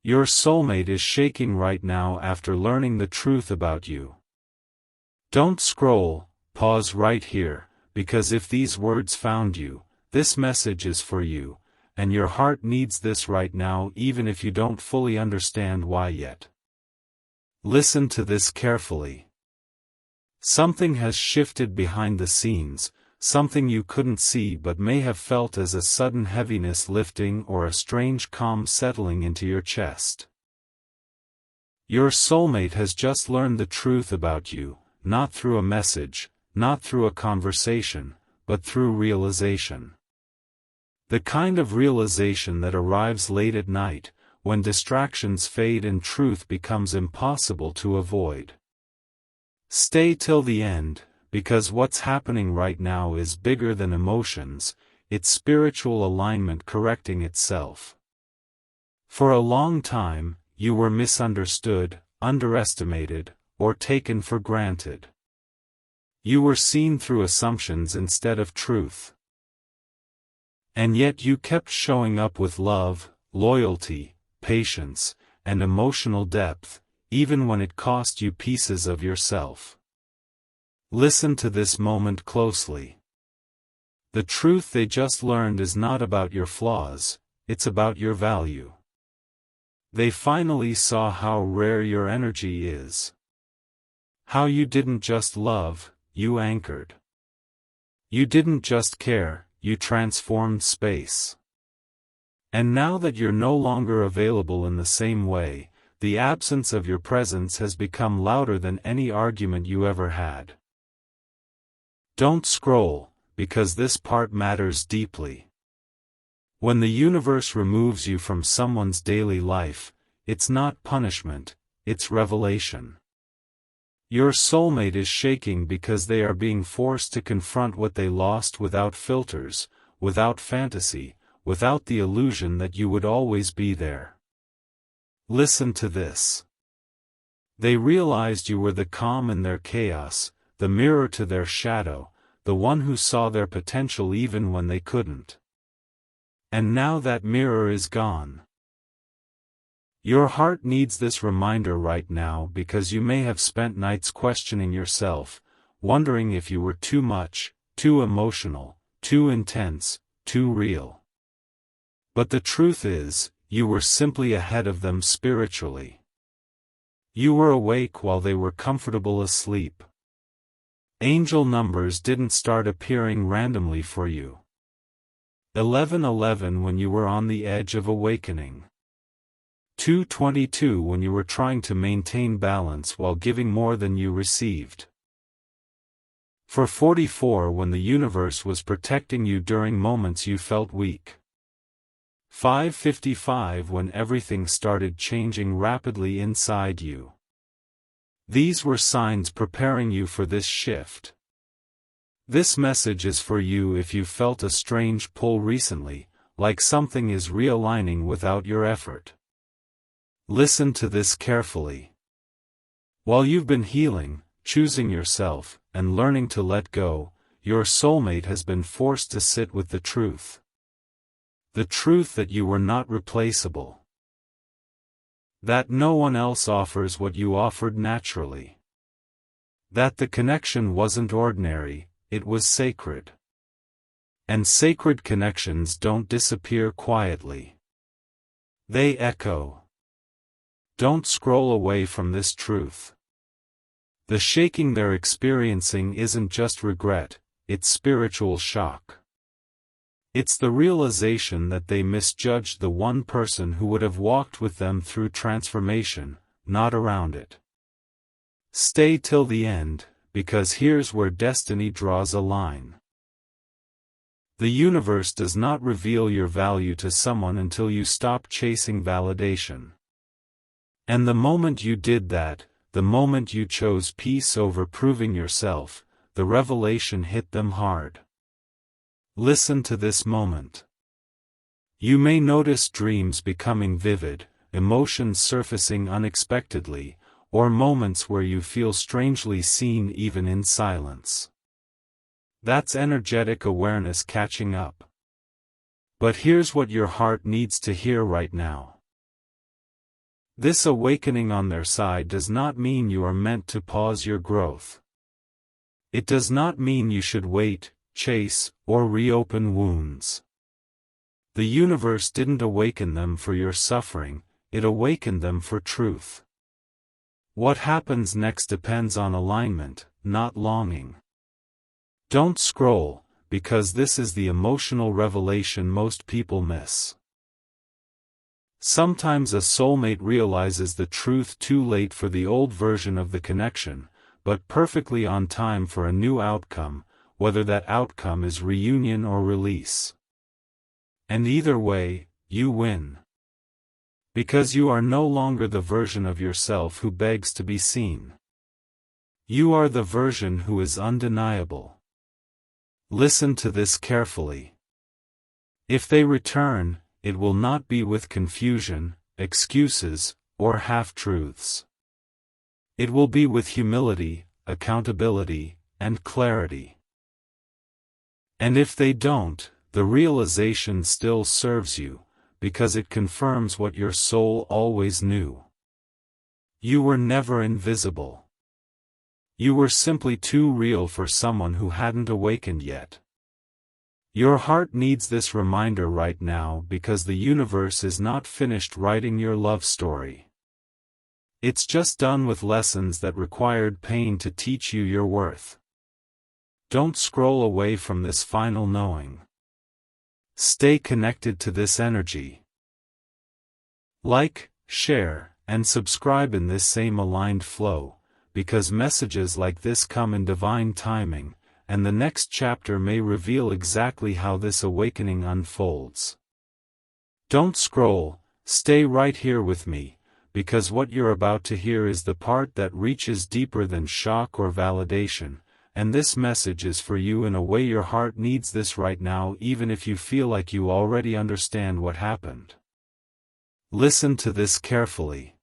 Your soulmate is shaking right now after learning the truth about you. Don't scroll, pause right here, because if these words found you, this message is for you, and your heart needs this right now even if you don't fully understand why yet. Listen to this carefully. Something has shifted behind the scenes, something you couldn't see but may have felt as a sudden heaviness lifting or a strange calm settling into your chest. Your soulmate has just learned the truth about you, not through a message, not through a conversation, but through realization. The kind of realization that arrives late at night, when distractions fade and truth becomes impossible to avoid. Stay till the end, because what's happening right now is bigger than emotions, it's spiritual alignment correcting itself. For a long time, you were misunderstood, underestimated, or taken for granted. You were seen through assumptions instead of truth. And yet you kept showing up with love, loyalty, patience, and emotional depth, even when it cost you pieces of yourself. Listen to this moment closely. The truth they just learned is not about your flaws, it's about your value. They finally saw how rare your energy is. How you didn't just love, you anchored. You didn't just care, you transformed space. And now that you're no longer available in the same way, the absence of your presence has become louder than any argument you ever had. Don't scroll, because this part matters deeply. When the universe removes you from someone's daily life, it's not punishment, it's revelation. Your soulmate is shaking because they are being forced to confront what they lost without filters, without fantasy, without the illusion that you would always be there. Listen to this. They realized you were the calm in their chaos, the mirror to their shadow, the one who saw their potential even when they couldn't. And now that mirror is gone. Your heart needs this reminder right now because you may have spent nights questioning yourself, wondering if you were too much, too emotional, too intense, too real. But the truth is, you were simply ahead of them spiritually. You were awake while they were comfortable asleep. Angel numbers didn't start appearing randomly for you. 1111 when you were on the edge of awakening. 222 when you were trying to maintain balance while giving more than you received. 444 when the universe was protecting you during moments you felt weak. 555 when everything started changing rapidly inside you. These were signs preparing you for this shift. This message is for you if you felt a strange pull recently, like something is realigning without your effort. Listen to this carefully. While you've been healing, choosing yourself, and learning to let go, your soulmate has been forced to sit with the truth. The truth that you were not replaceable. That no one else offers what you offered naturally. That the connection wasn't ordinary, it was sacred. And sacred connections don't disappear quietly. They echo. Don't scroll away from this truth. The shaking they're experiencing isn't just regret, it's spiritual shock. It's the realization that they misjudged the one person who would have walked with them through transformation, not around it. Stay till the end, because here's where destiny draws a line. The universe does not reveal your value to someone until you stop chasing validation. And the moment you did that, the moment you chose peace over proving yourself, the revelation hit them hard. Listen to this moment. You may notice dreams becoming vivid, emotions surfacing unexpectedly, or moments where you feel strangely seen even in silence. That's energetic awareness catching up. But here's what your heart needs to hear right now. This awakening on their side does not mean you are meant to pause your growth. It does not mean you should wait, chase, or reopen wounds. The universe didn't awaken them for your suffering, it awakened them for truth. What happens next depends on alignment, not longing. Don't scroll, because this is the emotional revelation most people miss. Sometimes a soulmate realizes the truth too late for the old version of the connection, but perfectly on time for a new outcome, whether that outcome is reunion or release. And either way, you win. Because you are no longer the version of yourself who begs to be seen. You are the version who is undeniable. Listen to this carefully. If they return, it will not be with confusion, excuses, or half-truths. It will be with humility, accountability, and clarity. And if they don't, the realization still serves you, because it confirms what your soul always knew. You were never invisible. You were simply too real for someone who hadn't awakened yet. Your heart needs this reminder right now because the universe is not finished writing your love story. It's just done with lessons that required pain to teach you your worth. Don't scroll away from this final knowing. Stay connected to this energy. Like, share, and subscribe in this same aligned flow, because messages like this come in divine timing, and the next chapter may reveal exactly how this awakening unfolds. Don't scroll, stay right here with me, because what you're about to hear is the part that reaches deeper than shock or validation, and this message is for you in a way your heart needs this right now, even if you feel like you already understand what happened. Listen to this carefully.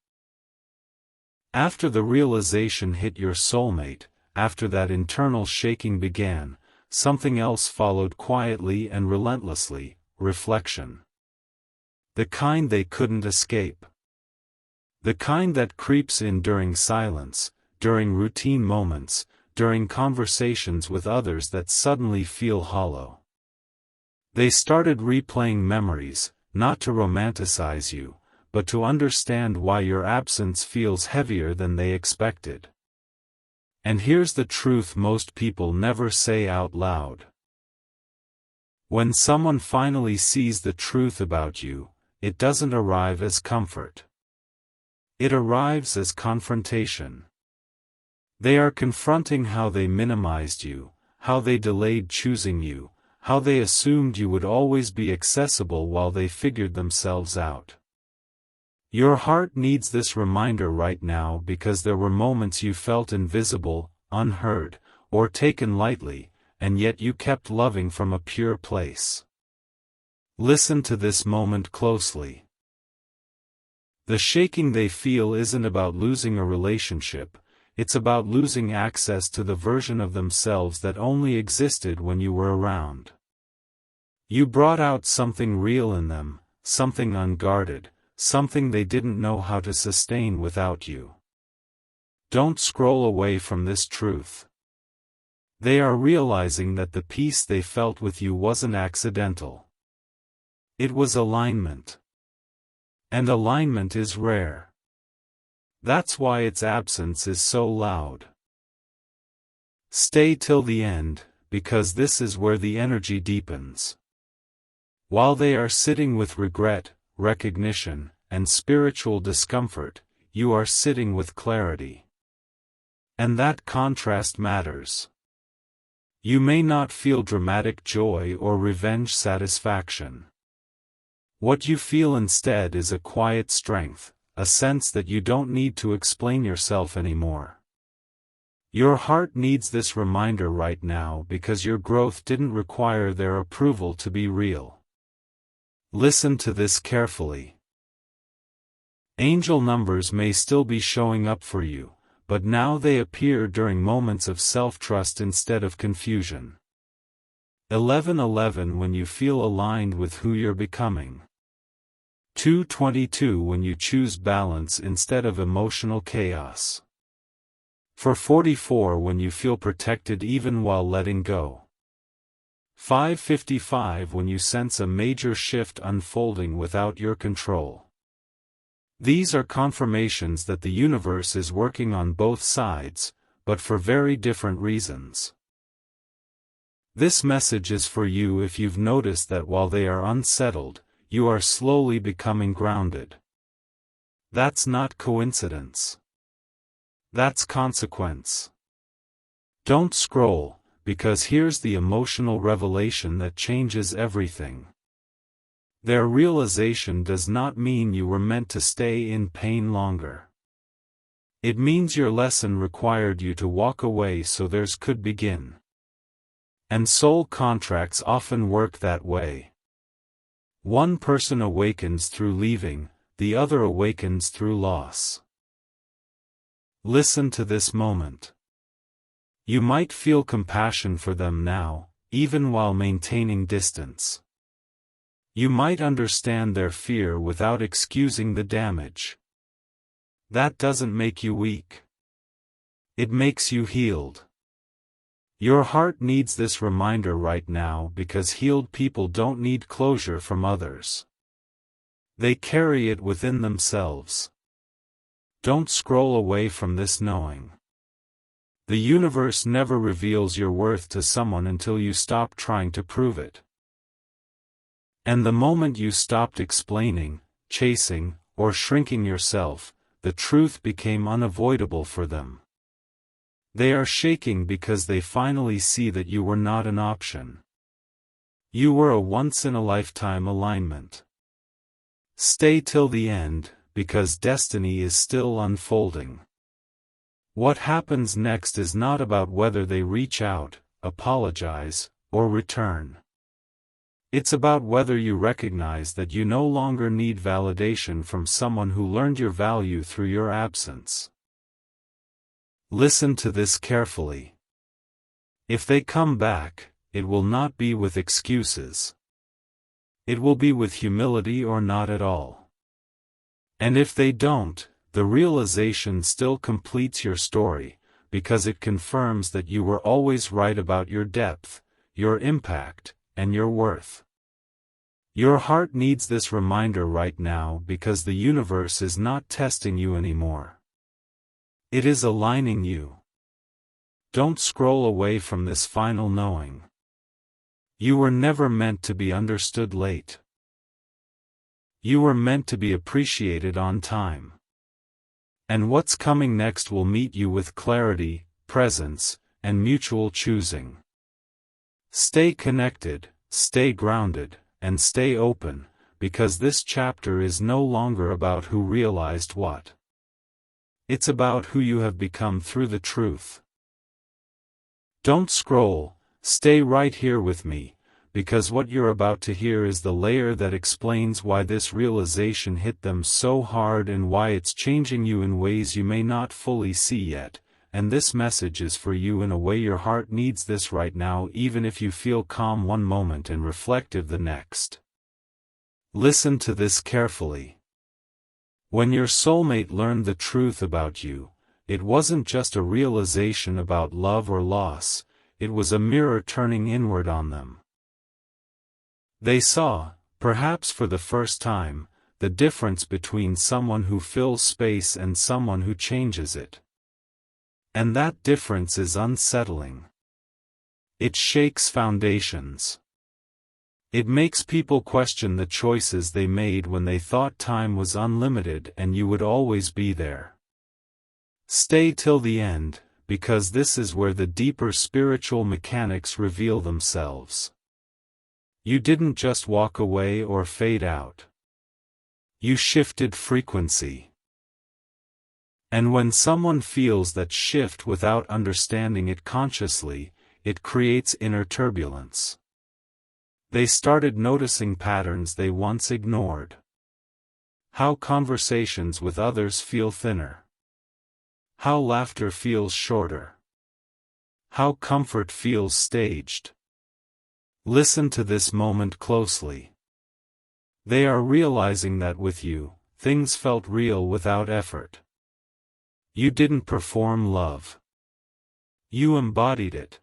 After the realization hit your soulmate, after that internal shaking began, something else followed quietly and relentlessly: reflection. The kind they couldn't escape. The kind that creeps in during silence, during routine moments, during conversations with others that suddenly feel hollow. They started replaying memories, not to romanticize you, but to understand why your absence feels heavier than they expected. And here's the truth most people never say out loud. When someone finally sees the truth about you, it doesn't arrive as comfort. It arrives as confrontation. They are confronting how they minimized you, how they delayed choosing you, how they assumed you would always be accessible while they figured themselves out. Your heart needs this reminder right now because there were moments you felt invisible, unheard, or taken lightly, and yet you kept loving from a pure place. Listen to this moment closely. The shaking they feel isn't about losing a relationship, it's about losing access to the version of themselves that only existed when you were around. You brought out something real in them, something unguarded, something they didn't know how to sustain without you. Don't scroll away from this truth. They are realizing that the peace they felt with you wasn't accidental. It was alignment. And alignment is rare. That's why its absence is so loud. Stay till the end, because this is where the energy deepens. While they are sitting with regret, recognition, and spiritual discomfort, you are sitting with clarity. And that contrast matters. You may not feel dramatic joy or revenge satisfaction. What you feel instead is a quiet strength, a sense that you don't need to explain yourself anymore. Your heart needs this reminder right now because your growth didn't require their approval to be real. Listen to this carefully. Angel numbers may still be showing up for you, but now they appear during moments of self-trust instead of confusion. 1111 when you feel aligned with who you're becoming. 222 when you choose balance instead of emotional chaos. 444 when you feel protected even while letting go. 555 when you sense a major shift unfolding without your control. These are confirmations that the universe is working on both sides, but for very different reasons. This message is for you if you've noticed that while they are unsettled, you are slowly becoming grounded. That's not coincidence. That's consequence. Don't scroll, because here's the emotional revelation that changes everything. Their realization does not mean you were meant to stay in pain longer. It means your lesson required you to walk away so theirs could begin. And soul contracts often work that way. One person awakens through leaving, the other awakens through loss. Listen to this moment. You might feel compassion for them now, even while maintaining distance. You might understand their fear without excusing the damage. That doesn't make you weak. It makes you healed. Your heart needs this reminder right now because healed people don't need closure from others. They carry it within themselves. Don't scroll away from this knowing. The universe never reveals your worth to someone until you stop trying to prove it. And the moment you stopped explaining, chasing, or shrinking yourself, the truth became unavoidable for them. They are shaking because they finally see that you were not an option. You were a once-in-a-lifetime alignment. Stay till the end, because destiny is still unfolding. What happens next is not about whether they reach out, apologize, or return. It's about whether you recognize that you no longer need validation from someone who learned your value through your absence. Listen to this carefully. If they come back, it will not be with excuses. It will be with humility or not at all. And if they don't, the realization still completes your story, because it confirms that you were always right about your depth, your impact, and your worth. Your heart needs this reminder right now because the universe is not testing you anymore. It is aligning you. Don't scroll away from this final knowing. You were never meant to be understood late. You were meant to be appreciated on time. And what's coming next will meet you with clarity, presence, and mutual choosing. Stay connected, stay grounded, and stay open, because this chapter is no longer about who realized what. It's about who you have become through the truth. Don't scroll, stay right here with me, because what you're about to hear is the layer that explains why this realization hit them so hard and why it's changing you in ways you may not fully see yet, and this message is for you in a way your heart needs this right now even if you feel calm one moment and reflective the next. Listen to this carefully. When your soulmate learned the truth about you, it wasn't just a realization about love or loss, it was a mirror turning inward on them. They saw, perhaps for the first time, the difference between someone who fills space and someone who changes it. And that difference is unsettling. It shakes foundations. It makes people question the choices they made when they thought time was unlimited and you would always be there. Stay till the end, because this is where the deeper spiritual mechanics reveal themselves. You didn't just walk away or fade out. You shifted frequency. And when someone feels that shift without understanding it consciously, it creates inner turbulence. They started noticing patterns they once ignored. How conversations with others feel thinner. How laughter feels shorter. How comfort feels staged. Listen to this moment closely. They are realizing that with you, things felt real without effort. You didn't perform love. You embodied it.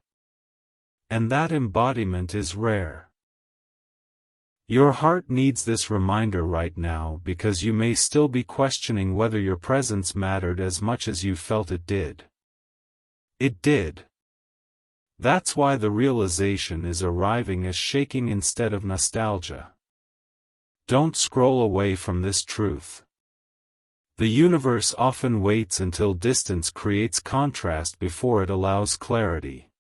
And that embodiment is rare. Your heart needs this reminder right now because you may still be questioning whether your presence mattered as much as you felt it did. It did. That's why the realization is arriving as shaking instead of nostalgia. Don't scroll away from this truth. The universe often waits until distance creates contrast before it allows clarity.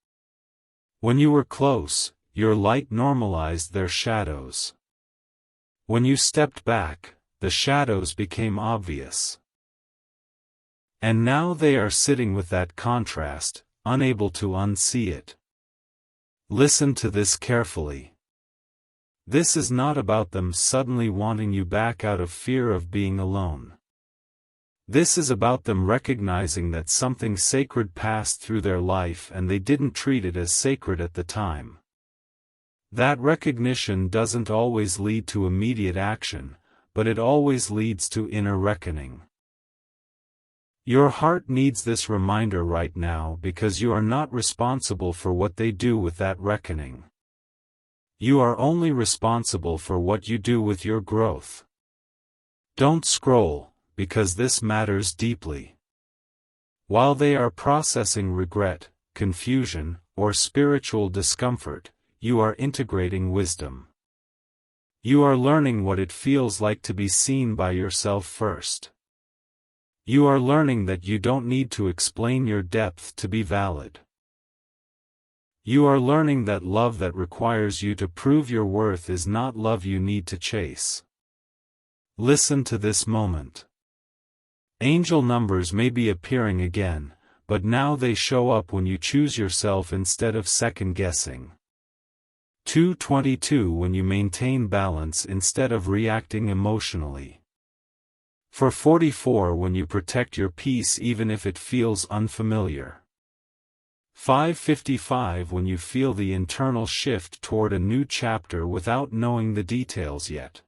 When you were close, your light normalized their shadows. When you stepped back, the shadows became obvious. And now they are sitting with that contrast, unable to unsee it. Listen to this carefully. This is not about them suddenly wanting you back out of fear of being alone. This is about them recognizing that something sacred passed through their life and they didn't treat it as sacred at the time. That recognition doesn't always lead to immediate action, but it always leads to inner reckoning. Your heart needs this reminder right now because you are not responsible for what they do with that reckoning. You are only responsible for what you do with your growth. Don't scroll, because this matters deeply. While they are processing regret, confusion, or spiritual discomfort, you are integrating wisdom. You are learning what it feels like to be seen by yourself first. You are learning that you don't need to explain your depth to be valid. You are learning that love that requires you to prove your worth is not love you need to chase. Listen to this moment. Angel numbers may be appearing again, but now they show up when you choose yourself instead of second-guessing. 222 when you maintain balance instead of reacting emotionally. 444 when you protect your peace even if it feels unfamiliar. 555 when you feel the internal shift toward a new chapter without knowing the details yet.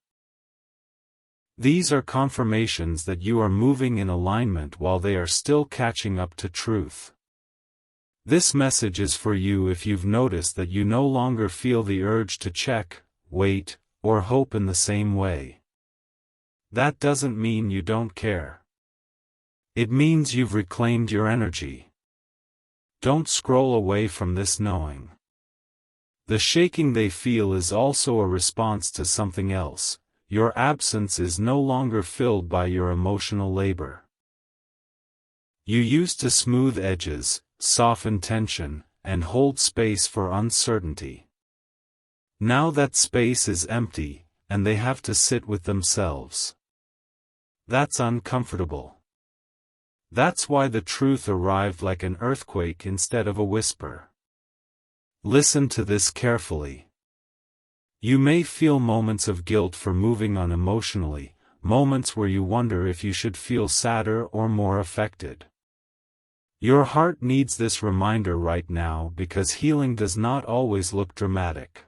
These are confirmations that you are moving in alignment while they are still catching up to truth. This message is for you if you've noticed that you no longer feel the urge to check, wait, or hope in the same way. That doesn't mean you don't care. It means you've reclaimed your energy. Don't scroll away from this knowing. The shaking they feel is also a response to something else. Your absence is no longer filled by your emotional labor. You used to smooth edges, soften tension, and hold space for uncertainty. Now that space is empty, and they have to sit with themselves. That's uncomfortable. That's why the truth arrived like an earthquake instead of a whisper. Listen to this carefully. You may feel moments of guilt for moving on emotionally, moments where you wonder if you should feel sadder or more affected. Your heart needs this reminder right now because healing does not always look dramatic.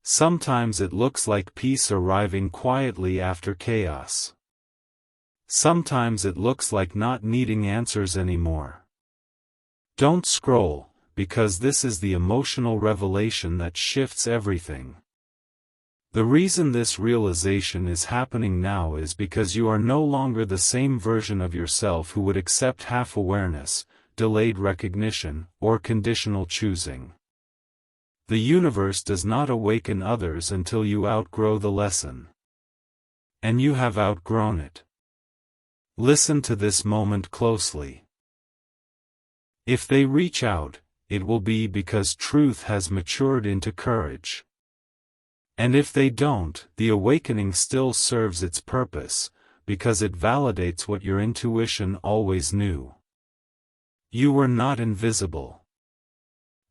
Sometimes it looks like peace arriving quietly after chaos. Sometimes it looks like not needing answers anymore. Don't scroll, because this is the emotional revelation that shifts everything. The reason this realization is happening now is because you are no longer the same version of yourself who would accept half-awareness, delayed recognition, or conditional choosing. The universe does not awaken others until you outgrow the lesson. And you have outgrown it. Listen to this moment closely. If they reach out, it will be because truth has matured into courage. And if they don't, the awakening still serves its purpose, because it validates what your intuition always knew. You were not invisible.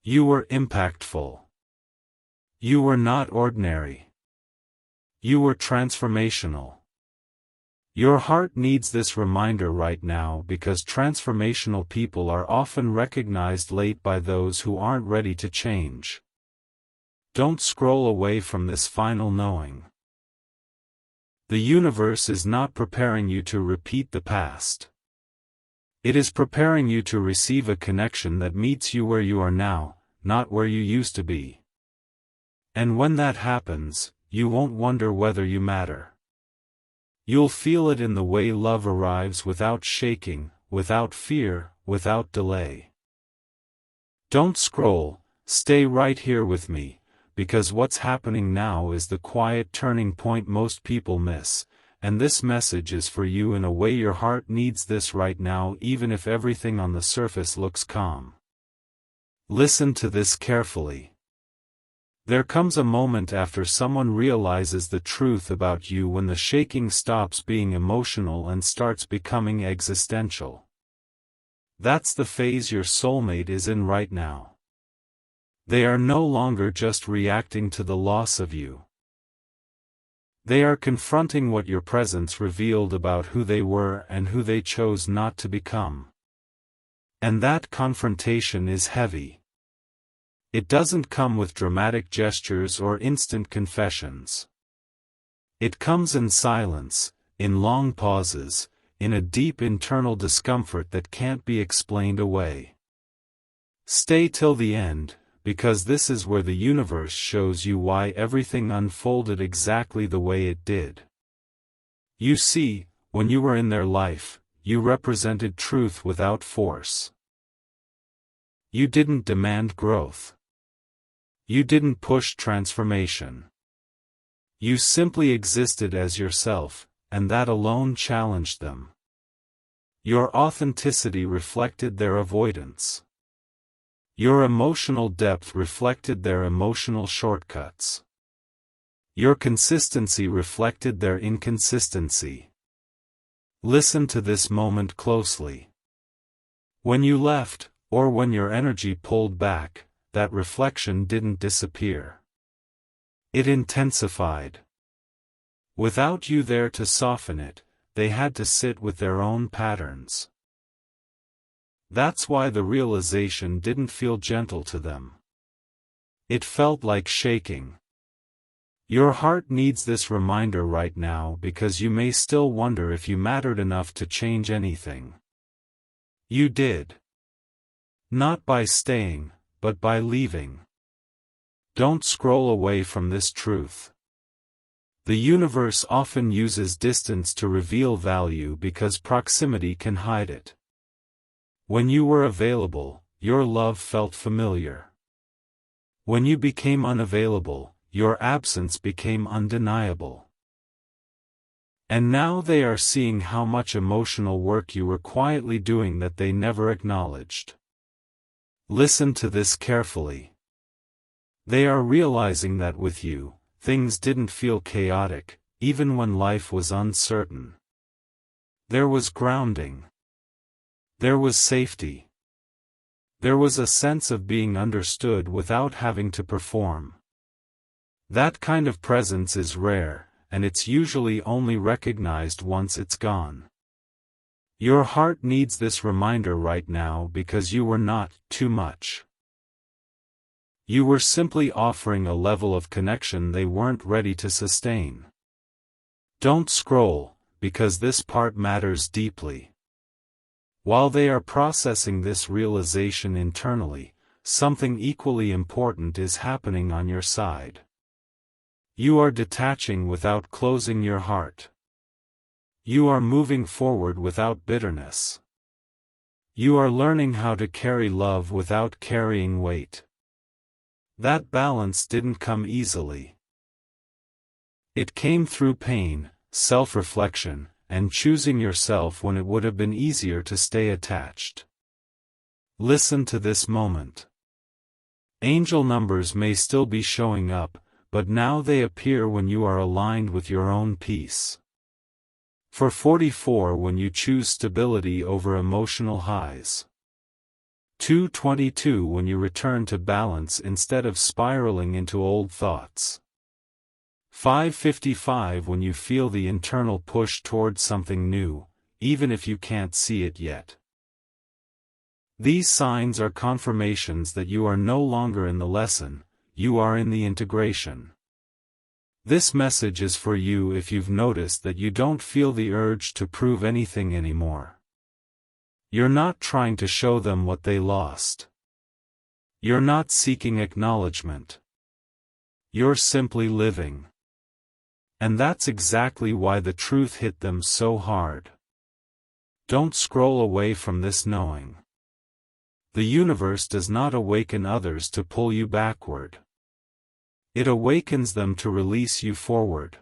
You were impactful. You were not ordinary. You were transformational. Your heart needs this reminder right now because transformational people are often recognized late by those who aren't ready to change. Don't scroll away from this final knowing. The universe is not preparing you to repeat the past. It is preparing you to receive a connection that meets you where you are now, not where you used to be. And when that happens, you won't wonder whether you matter. You'll feel it in the way love arrives without shaking, without fear, without delay. Don't scroll, stay right here with me, because what's happening now is the quiet turning point most people miss, and this message is for you in a way your heart needs this right now, even if everything on the surface looks calm. Listen to this carefully. There comes a moment after someone realizes the truth about you when the shaking stops being emotional and starts becoming existential. That's the phase your soulmate is in right now. They are no longer just reacting to the loss of you. They are confronting what your presence revealed about who they were and who they chose not to become. And that confrontation is heavy. It doesn't come with dramatic gestures or instant confessions. It comes in silence, in long pauses, in a deep internal discomfort that can't be explained away. Stay till the end, because this is where the universe shows you why everything unfolded exactly the way it did. You see, when you were in their life, you represented truth without force. You didn't demand growth. You didn't push transformation. You simply existed as yourself, and that alone challenged them. Your authenticity reflected their avoidance. Your emotional depth reflected their emotional shortcuts. Your consistency reflected their inconsistency. Listen to this moment closely. When you left, or when your energy pulled back, that reflection didn't disappear. It intensified. Without you there to soften it, they had to sit with their own patterns. That's why the realization didn't feel gentle to them. It felt like shaking. Your heart needs this reminder right now because you may still wonder if you mattered enough to change anything. You did. Not by staying, but by leaving. Don't scroll away from this truth. The universe often uses distance to reveal value because proximity can hide it. When you were available, your love felt familiar. When you became unavailable, your absence became undeniable. And now they are seeing how much emotional work you were quietly doing that they never acknowledged. Listen to this carefully. They are realizing that with you, things didn't feel chaotic, even when life was uncertain. There was grounding. There was safety. There was a sense of being understood without having to perform. That kind of presence is rare, and it's usually only recognized once it's gone. Your heart needs this reminder right now because you were not too much. You were simply offering a level of connection they weren't ready to sustain. Don't scroll, because this part matters deeply. While they are processing this realization internally, something equally important is happening on your side. You are detaching without closing your heart. You are moving forward without bitterness. You are learning how to carry love without carrying weight. That balance didn't come easily. It came through pain, self-reflection, and choosing yourself when it would have been easier to stay attached. Listen to this moment. Angel numbers may still be showing up, but now they appear when you are aligned with your own peace. For 44 when you choose stability over emotional highs. 222 when you return to balance instead of spiraling into old thoughts. 555 when you feel the internal push towards something new, even if you can't see it yet. These signs are confirmations that you are no longer in the lesson, you are in the integration. This message is for you if you've noticed that you don't feel the urge to prove anything anymore. You're not trying to show them what they lost. You're not seeking acknowledgement. You're simply living. And that's exactly why the truth hit them so hard. Don't scroll away from this knowing. The universe does not awaken others to pull you backward. It awakens them to release you forward.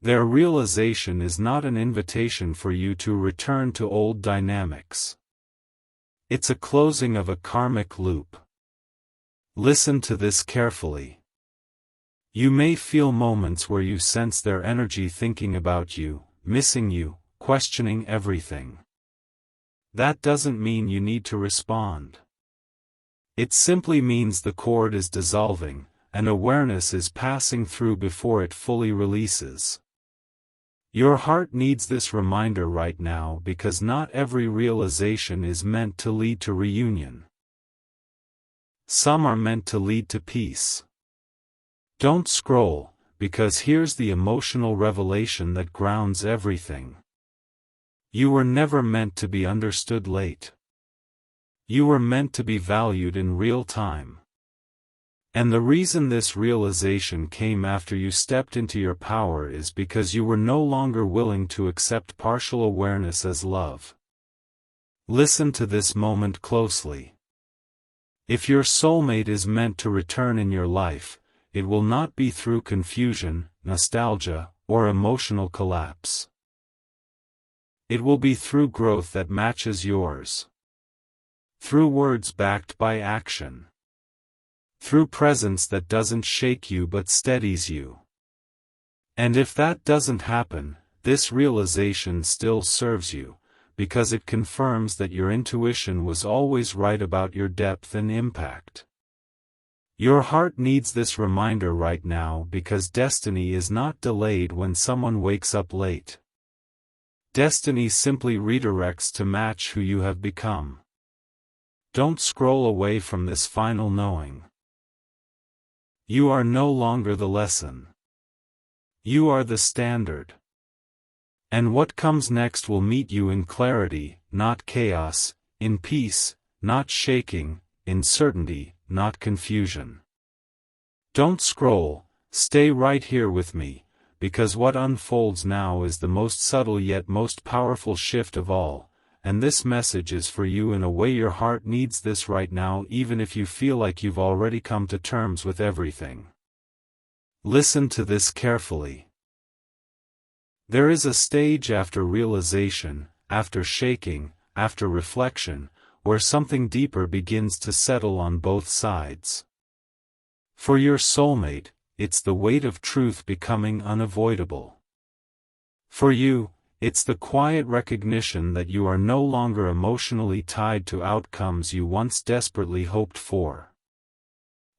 Their realization is not an invitation for you to return to old dynamics. It's a closing of a karmic loop. Listen to this carefully. You may feel moments where you sense their energy thinking about you, missing you, questioning everything. That doesn't mean you need to respond. It simply means the cord is dissolving, and awareness is passing through before it fully releases. Your heart needs this reminder right now because not every realization is meant to lead to reunion. Some are meant to lead to peace. Don't scroll, because here's the emotional revelation that grounds everything. You were never meant to be understood late. You were meant to be valued in real time. And the reason this realization came after you stepped into your power is because you were no longer willing to accept partial awareness as love. Listen to this moment closely. If your soulmate is meant to return in your life, it will not be through confusion, nostalgia, or emotional collapse. It will be through growth that matches yours. Through words backed by action. Through presence that doesn't shake you but steadies you. And if that doesn't happen, this realization still serves you, because it confirms that your intuition was always right about your depth and impact. Your heart needs this reminder right now because destiny is not delayed when someone wakes up late. Destiny simply redirects to match who you have become. Don't scroll away from this final knowing. You are no longer the lesson. You are the standard. And what comes next will meet you in clarity, not chaos, in peace, not shaking, in certainty, not confusion. Don't scroll, stay right here with me, because what unfolds now is the most subtle yet most powerful shift of all. And this message is for you in a way your heart needs this right now, even if you feel like you've already come to terms with everything. Listen to this carefully. There is a stage after realization, after shaking, after reflection, where something deeper begins to settle on both sides. For your soulmate, it's the weight of truth becoming unavoidable. For you, it's the quiet recognition that you are no longer emotionally tied to outcomes you once desperately hoped for.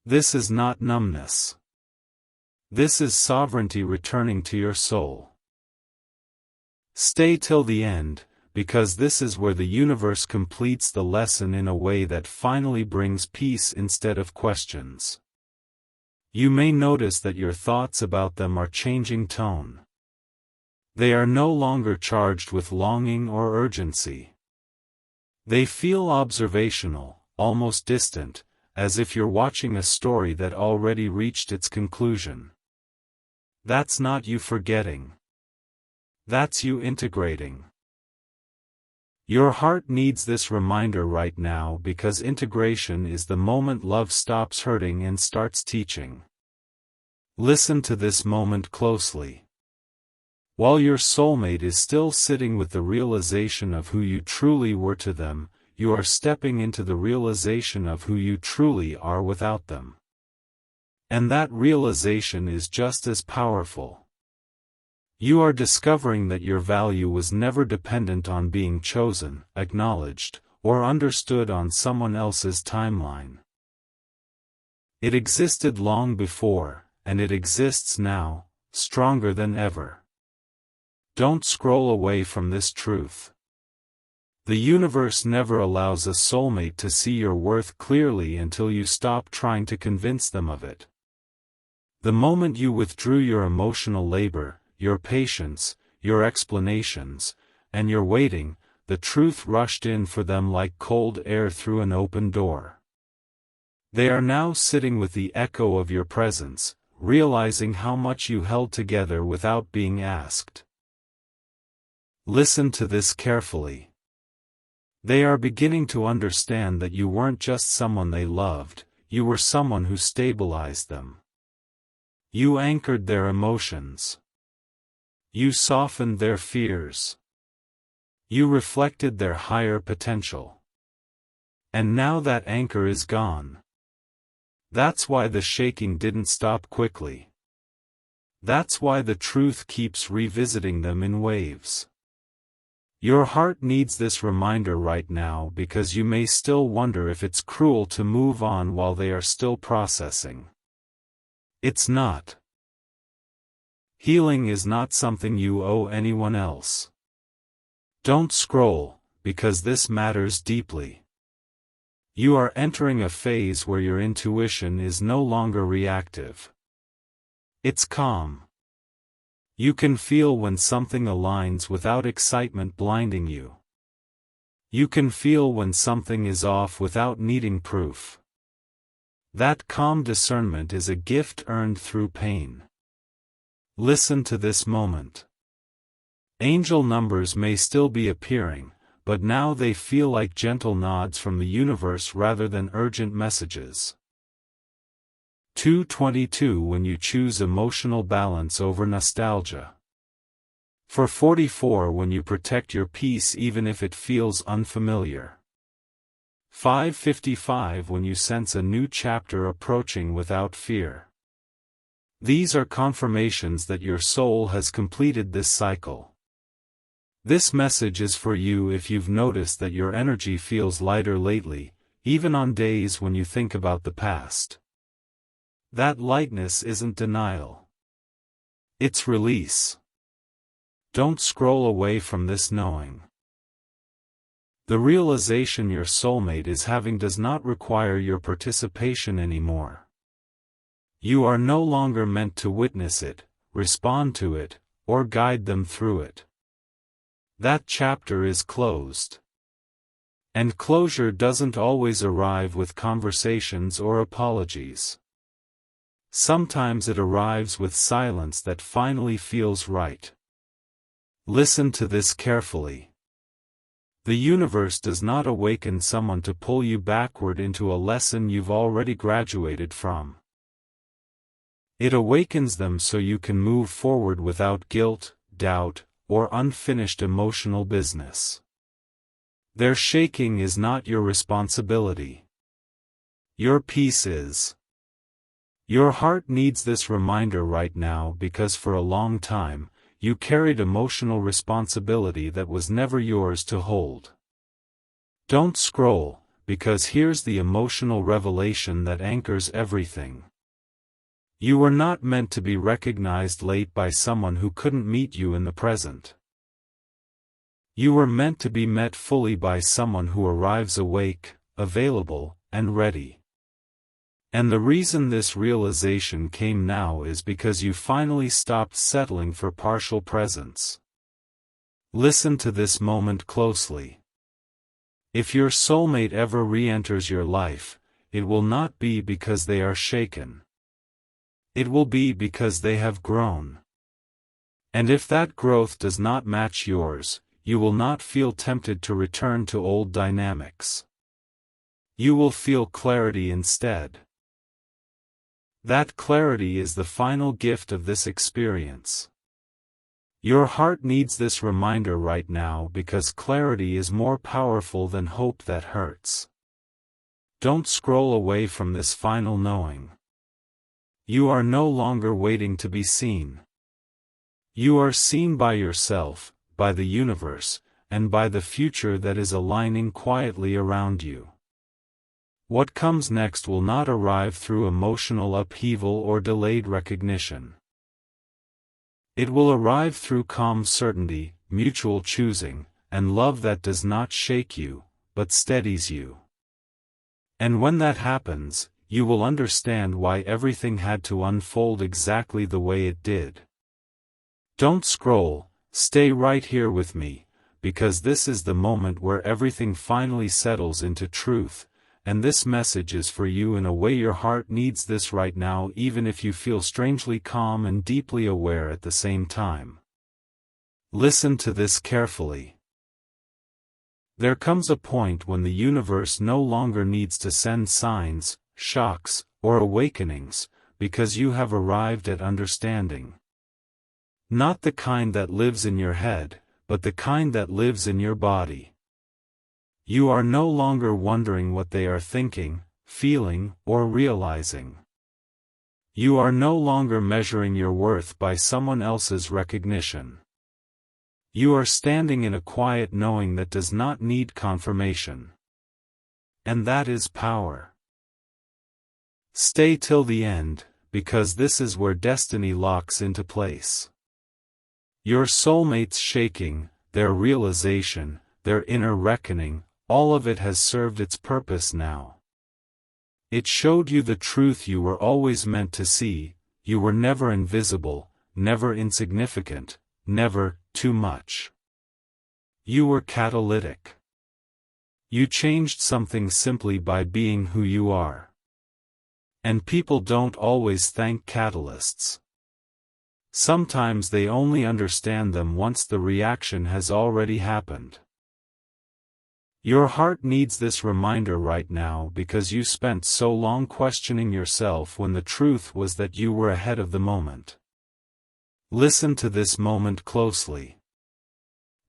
This is not numbness. This is sovereignty returning to your soul. Stay till the end, because this is where the universe completes the lesson in a way that finally brings peace instead of questions. You may notice that your thoughts about them are changing tone. They are no longer charged with longing or urgency. They feel observational, almost distant, as if you're watching a story that already reached its conclusion. That's not you forgetting. That's you integrating. Your heart needs this reminder right now because integration is the moment love stops hurting and starts teaching. Listen to this moment closely. While your soulmate is still sitting with the realization of who you truly were to them, you are stepping into the realization of who you truly are without them. And that realization is just as powerful. You are discovering that your value was never dependent on being chosen, acknowledged, or understood on someone else's timeline. It existed long before, and it exists now, stronger than ever. Don't scroll away from this truth. The universe never allows a soulmate to see your worth clearly until you stop trying to convince them of it. The moment you withdrew your emotional labor, your patience, your explanations, and your waiting, the truth rushed in for them like cold air through an open door. They are now sitting with the echo of your presence, realizing how much you held together without being asked. Listen to this carefully. They are beginning to understand that you weren't just someone they loved, you were someone who stabilized them. You anchored their emotions. You softened their fears. You reflected their higher potential. And now that anchor is gone. That's why the shaking didn't stop quickly. That's why the truth keeps revisiting them in waves. Your heart needs this reminder right now because you may still wonder if it's cruel to move on while they are still processing. It's not. Healing is not something you owe anyone else. Don't scroll, because this matters deeply. You are entering a phase where your intuition is no longer reactive. It's calm. You can feel when something aligns without excitement blinding you. You can feel when something is off without needing proof. That calm discernment is a gift earned through pain. Listen to this moment. Angel numbers may still be appearing, but now they feel like gentle nods from the universe rather than urgent messages. 222 when you choose emotional balance over nostalgia. 444 when you protect your peace even if it feels unfamiliar. 555 when you sense a new chapter approaching without fear. These are confirmations that your soul has completed this cycle. This message is for you if you've noticed that your energy feels lighter lately, even on days when you think about the past. That lightness isn't denial. It's release. Don't scroll away from this knowing. The realization your soulmate is having does not require your participation anymore. You are no longer meant to witness it, respond to it, or guide them through it. That chapter is closed. And closure doesn't always arrive with conversations or apologies. Sometimes it arrives with silence that finally feels right. Listen to this carefully. The universe does not awaken someone to pull you backward into a lesson you've already graduated from. It awakens them so you can move forward without guilt, doubt, or unfinished emotional business. Their shaking is not your responsibility. Your peace is. Your heart needs this reminder right now because for a long time, you carried emotional responsibility that was never yours to hold. Don't scroll, because here's the emotional revelation that anchors everything. You were not meant to be recognized late by someone who couldn't meet you in the present. You were meant to be met fully by someone who arrives awake, available, and ready. And the reason this realization came now is because you finally stopped settling for partial presence. Listen to this moment closely. If your soulmate ever re-enters your life, it will not be because they are shaken. It will be because they have grown. And if that growth does not match yours, you will not feel tempted to return to old dynamics. You will feel clarity instead. That clarity is the final gift of this experience. Your heart needs this reminder right now because clarity is more powerful than hope that hurts. Don't scroll away from this final knowing. You are no longer waiting to be seen. You are seen by yourself, by the universe, and by the future that is aligning quietly around you. What comes next will not arrive through emotional upheaval or delayed recognition. It will arrive through calm certainty, mutual choosing, and love that does not shake you, but steadies you. And when that happens, you will understand why everything had to unfold exactly the way it did. Don't scroll, stay right here with me, because this is the moment where everything finally settles into truth, and this message is for you in a way your heart needs this right now, even if you feel strangely calm and deeply aware at the same time. Listen to this carefully. There comes a point when the universe no longer needs to send signs, shocks, or awakenings, because you have arrived at understanding. Not the kind that lives in your head, but the kind that lives in your body. You are no longer wondering what they are thinking, feeling, or realizing. You are no longer measuring your worth by someone else's recognition. You are standing in a quiet knowing that does not need confirmation. And that is power. Stay till the end, because this is where destiny locks into place. Your soulmate's shaking, their realization, their inner reckoning, all of it has served its purpose now. It showed you the truth you were always meant to see. You were never invisible, never insignificant, never too much. You were catalytic. You changed something simply by being who you are. And people don't always thank catalysts. Sometimes they only understand them once the reaction has already happened. Your heart needs this reminder right now because you spent so long questioning yourself when the truth was that you were ahead of the moment. Listen to this moment closely.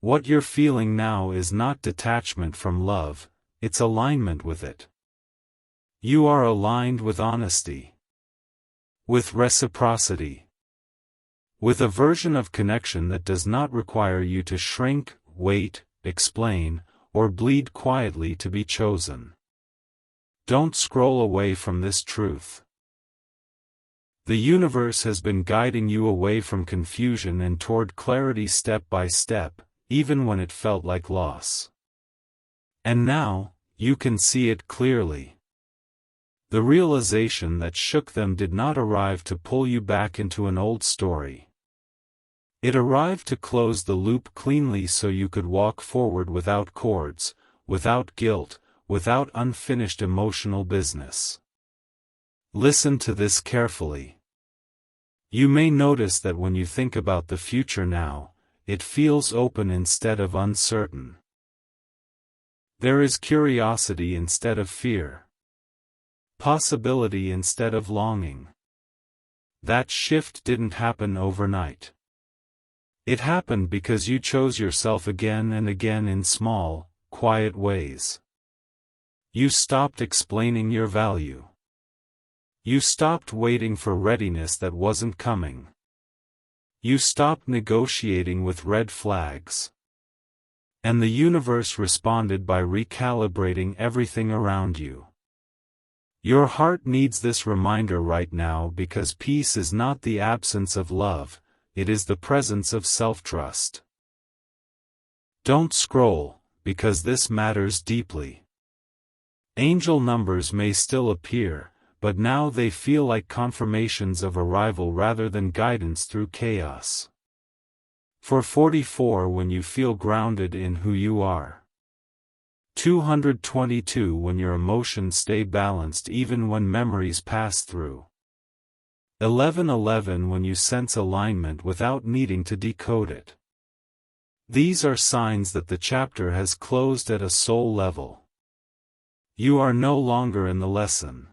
What you're feeling now is not detachment from love, it's alignment with it. You are aligned with honesty, with reciprocity, with a version of connection that does not require you to shrink, wait, explain, or bleed quietly to be chosen. Don't scroll away from this truth. The universe has been guiding you away from confusion and toward clarity step by step, even when it felt like loss. And now, you can see it clearly. The realization that shook them did not arrive to pull you back into an old story. It arrived to close the loop cleanly so you could walk forward without cords, without guilt, without unfinished emotional business. Listen to this carefully. You may notice that when you think about the future now, it feels open instead of uncertain. There is curiosity instead of fear. Possibility instead of longing. That shift didn't happen overnight. It happened because you chose yourself again and again in small, quiet ways. You stopped explaining your value. You stopped waiting for readiness that wasn't coming. You stopped negotiating with red flags. And the universe responded by recalibrating everything around you. Your heart needs this reminder right now because peace is not the absence of love, it is the presence of self-trust. Don't scroll, because this matters deeply. Angel numbers may still appear, but now they feel like confirmations of arrival rather than guidance through chaos. For 44 when you feel grounded in who you are. 222 when your emotions stay balanced even when memories pass through. 1111 when you sense alignment without needing to decode it. These are signs that the chapter has closed at a soul level. You are no longer in the lesson.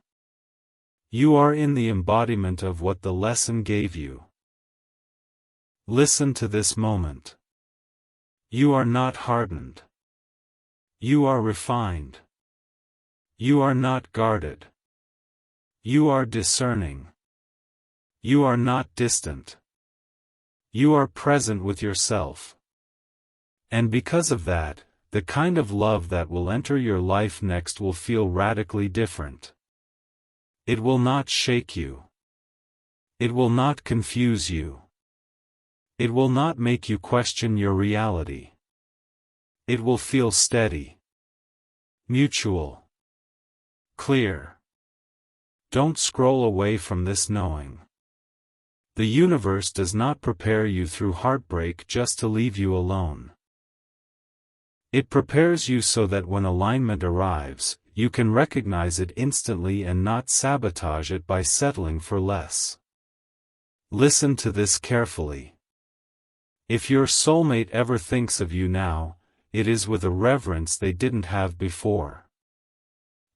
You are in the embodiment of what the lesson gave you. Listen to this moment. You are not hardened. You are refined. You are not guarded. You are discerning. You are not distant. You are present with yourself. And because of that, the kind of love that will enter your life next will feel radically different. It will not shake you. It will not confuse you. It will not make you question your reality. It will feel steady, mutual, clear. don't scroll away from this knowing. The universe does not prepare you through heartbreak just to leave you alone. It prepares you so that when alignment arrives, you can recognize it instantly and not sabotage it by settling for less. Listen to this carefully. If your soulmate ever thinks of you now, it is with a reverence they didn't have before.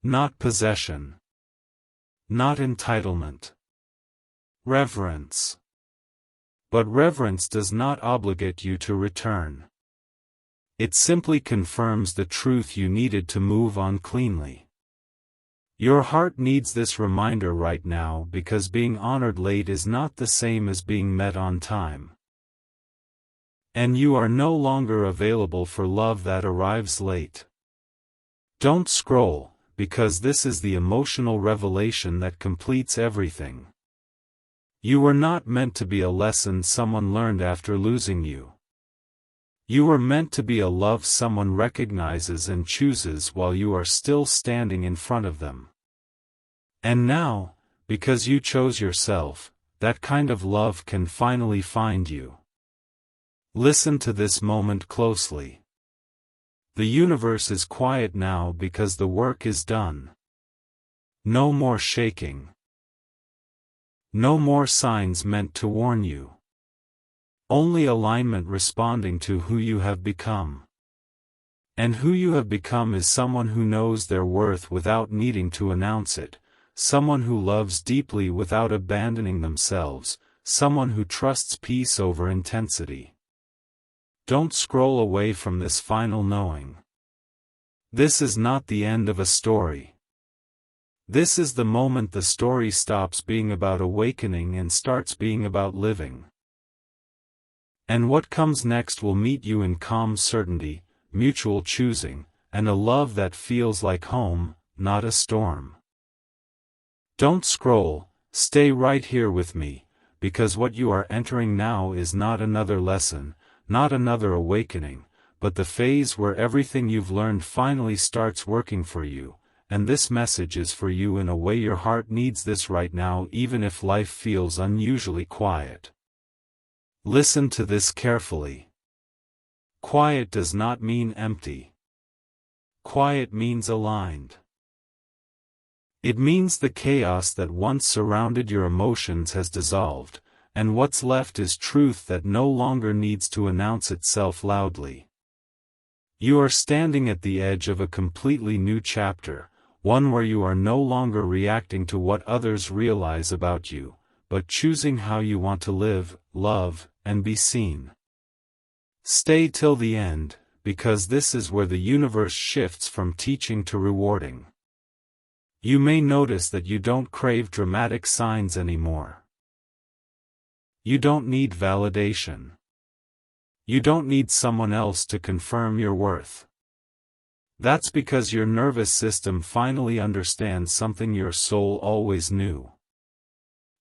Not possession. Not entitlement. Reverence. But reverence does not obligate you to return. It simply confirms the truth you needed to move on cleanly. Your heart needs this reminder right now because being honored late is not the same as being met on time. And you are no longer available for love that arrives late. Don't scroll, because this is the emotional revelation that completes everything. You were not meant to be a lesson someone learned after losing you. You were meant to be a love someone recognizes and chooses while you are still standing in front of them. And now, because you chose yourself, that kind of love can finally find you. Listen to this moment closely. The universe is quiet now because the work is done. No more shaking. No more signs meant to warn you. Only alignment responding to who you have become. And who you have become is someone who knows their worth without needing to announce it, someone who loves deeply without abandoning themselves, someone who trusts peace over intensity. Don't scroll away from this final knowing. This is not the end of a story. This is the moment the story stops being about awakening and starts being about living. And what comes next will meet you in calm certainty, mutual choosing, and a love that feels like home, not a storm. Don't scroll, stay right here with me, because what you are entering now is not another lesson, not another awakening, but the phase where everything you've learned finally starts working for you, and this message is for you in a way your heart needs this right now even if life feels unusually quiet. Listen to this carefully. Quiet does not mean empty. Quiet means aligned. It means the chaos that once surrounded your emotions has dissolved, and what's left is truth that no longer needs to announce itself loudly. You are standing at the edge of a completely new chapter, one where you are no longer reacting to what others realize about you, but choosing how you want to live, love, and be seen. Stay till the end, because this is where the universe shifts from teaching to rewarding. You may notice that you don't crave dramatic signs anymore. You don't need validation. You don't need someone else to confirm your worth. That's because your nervous system finally understands something your soul always knew.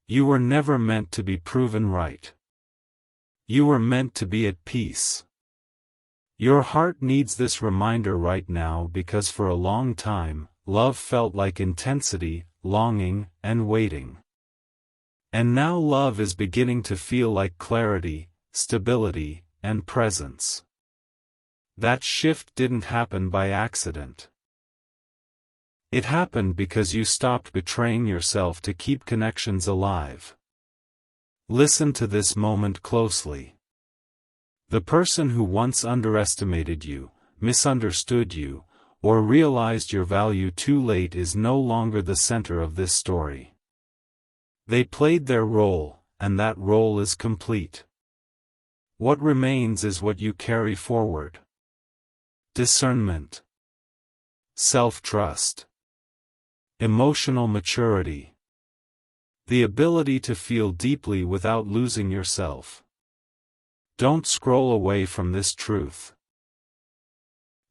You were never meant to be proven right. You were meant to be at peace. Your heart needs this reminder right now because for a long time, love felt like intensity, longing, and waiting. And now love is beginning to feel like clarity, stability, and presence. That shift didn't happen by accident. It happened because you stopped betraying yourself to keep connections alive. Listen to this moment closely. The person who once underestimated you, misunderstood you, or realized your value too late is no longer the center of this story. They played their role, and that role is complete. What remains is what you carry forward. Discernment. Self-trust. Emotional maturity. The ability to feel deeply without losing yourself. Don't scroll away from this truth.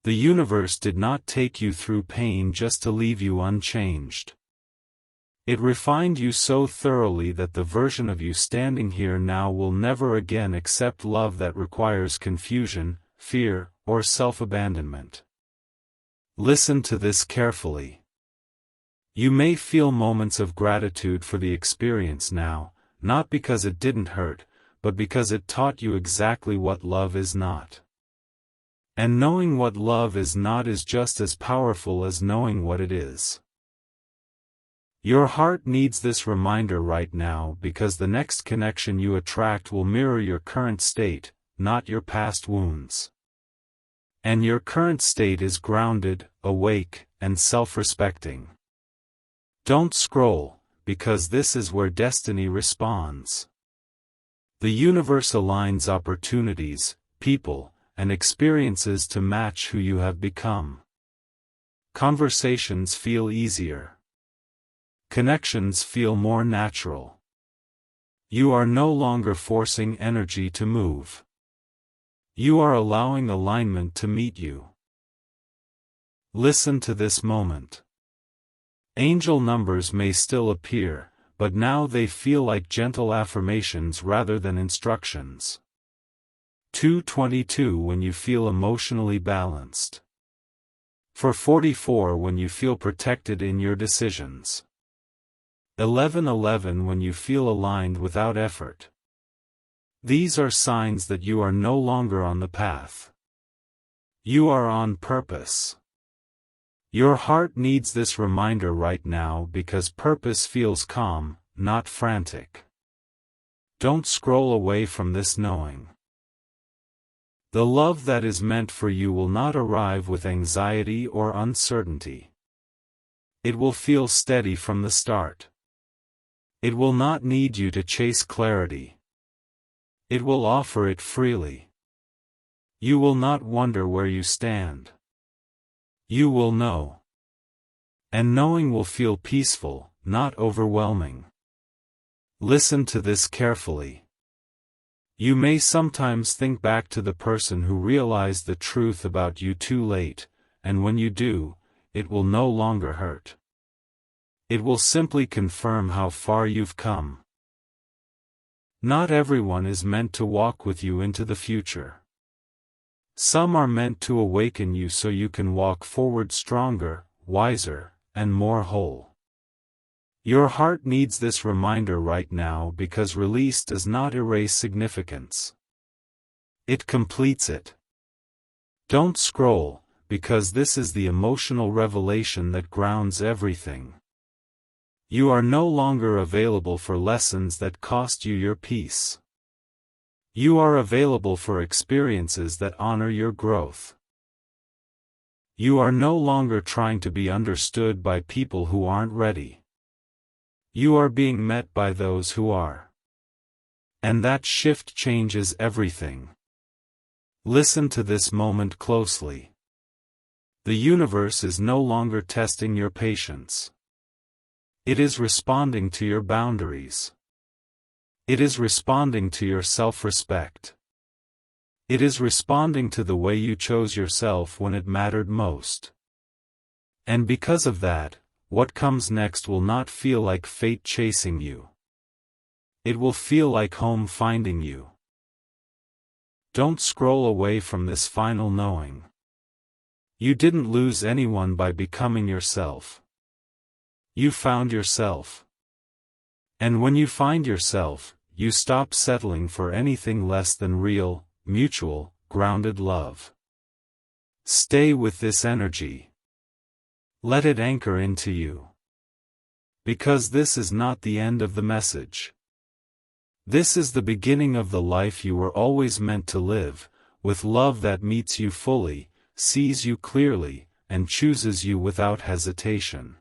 The universe did not take you through pain just to leave you unchanged. It refined you so thoroughly that the version of you standing here now will never again accept love that requires confusion, fear, or self-abandonment. Listen to this carefully. You may feel moments of gratitude for the experience now, not because it didn't hurt, but because it taught you exactly what love is not. And knowing what love is not is just as powerful as knowing what it is. Your heart needs this reminder right now because the next connection you attract will mirror your current state, not your past wounds. And your current state is grounded, awake, and self-respecting. Don't scroll, because this is where destiny responds. The universe aligns opportunities, people, and experiences to match who you have become. Conversations feel easier. Connections feel more natural. You are no longer forcing energy to move. You are allowing alignment to meet you. Listen to this moment. Angel numbers may still appear, but now they feel like gentle affirmations rather than instructions. 222 when you feel emotionally balanced. 444 when you feel protected in your decisions. 1111 when you feel aligned without effort. These are signs that you are no longer on the path. You are on purpose. Your heart needs this reminder right now because purpose feels calm, not frantic. Don't scroll away from this knowing. The love that is meant for you will not arrive with anxiety or uncertainty. It will feel steady from the start. It will not need you to chase clarity. It will offer it freely. You will not wonder where you stand. You will know. And knowing will feel peaceful, not overwhelming. Listen to this carefully. You may sometimes think back to the person who realized the truth about you too late, and when you do, it will no longer hurt. It will simply confirm how far you've come. Not everyone is meant to walk with you into the future. Some are meant to awaken you so you can walk forward stronger, wiser, and more whole. Your heart needs this reminder right now because release does not erase significance. It completes it. Don't scroll, because this is the emotional revelation that grounds everything. You are no longer available for lessons that cost you your peace. You are available for experiences that honor your growth. You are no longer trying to be understood by people who aren't ready. You are being met by those who are. And that shift changes everything. Listen to this moment closely. The universe is no longer testing your patience. It is responding to your boundaries. It is responding to your self-respect. It is responding to the way you chose yourself when it mattered most. And because of that, what comes next will not feel like fate chasing you. It will feel like home finding you. Don't scroll away from this final knowing. You didn't lose anyone by becoming yourself. You found yourself. And when you find yourself, you stop settling for anything less than real, mutual, grounded love. Stay with this energy. Let it anchor into you. Because this is not the end of the message. This is the beginning of the life you were always meant to live, with love that meets you fully, sees you clearly, and chooses you without hesitation.